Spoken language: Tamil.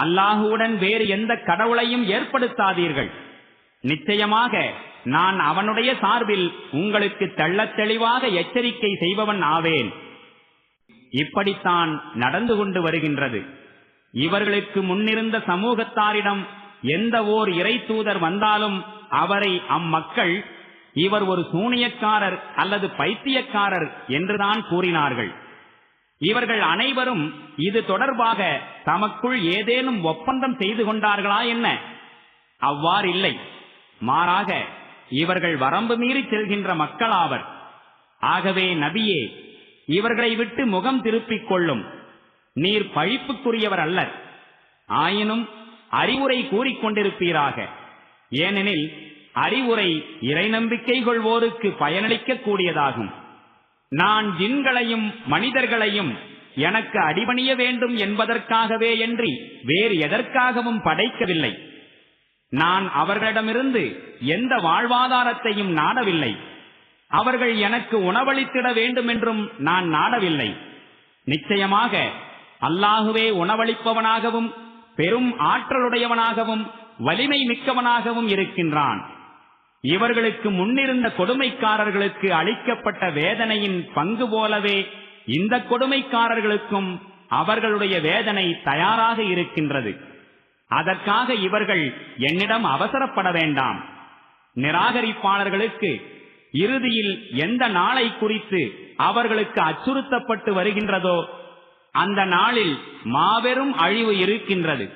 அல்லாஹுவுடன் வேறு எந்த கடவுளையும் ஏற்படுத்தாதீர்கள். நிச்சயமாக நான் அவனுடைய சார்பில் உங்களுக்கு தெள்ளத் தெளிவாக எச்சரிக்கை செய்பவன் ஆவேன். இப்படித்தான் நடந்து கொண்டு வருகின்றது. இவர்களுக்கு முன்னிருந்த சமூகத்தாரிடம் எந்த ஓர் இறை தூதர் வந்தாலும் அவரை அம்மக்கள் இவர் ஒரு சூனியக்காரர் அல்லது பைத்தியக்காரர் என்றுதான் கூறினார்கள். இவர்கள் அனைவரும் இது தொடர்பாக தமக்குள் ஏதேனும் ஒப்பந்தம் செய்து கொண்டார்களா என்ன? அவ்வாறில்லை. மாறாக இவர்கள் வரம்பு மீறி செல்கின்ற மக்களாவர். ஆகவே நபியே, இவர்களை விட்டு முகம் திருப்பிக் கொள்ளும். நீர் பழிப்புக்குரியவர் அல்லர். ஆயினும் அறிவுரை கூறிக்கொண்டிருப்பீராக. ஏனெனில் அறிவுரை இறை நம்பிக்கை கொள்வோருக்கு பயனளிக்க கூடியதாகும். நான் ஜின்களையும் மனிதர்களையும் எனக்கு அடிபணிய வேண்டும் என்பதற்காகவே அன்றி வேறு எதற்காகவும் படைக்கவில்லை. நான் அவர்களிடமிருந்து எந்த வாழ்வாதாரத்தையும் நாடவில்லை. அவர்கள் எனக்கு உணவளித்திட வேண்டும் என்றும் நான் நாடவில்லை. நிச்சயமாக அல்லாஹுவே உணவளிப்பவனாகவும் பெரும் ஆற்றலுடையவனாகவும் வலிமை மிக்கவனாகவும் இருக்கின்றான். இவர்களுக்கு முன்னிருந்த கொடுமைக்காரர்களுக்கு அளிக்கப்பட்ட வேதனையின் பங்கு போலவே இந்த கொடுமைக்காரர்களுக்கும் அவர்களுடைய வேதனை தயாராக இருக்கின்றது. அதற்காக இவர்கள் என்னிடம் அவசரப்பட வேண்டாம். நிராகரிப்பாளர்களுக்கு இறுதியில் எந்த நாளை குறித்து அவர்களுக்கு அச்சுறுத்தப்பட்டு வருகின்றதோ அந்த நாளில் மாபெரும் அழிவு இருக்கின்றது.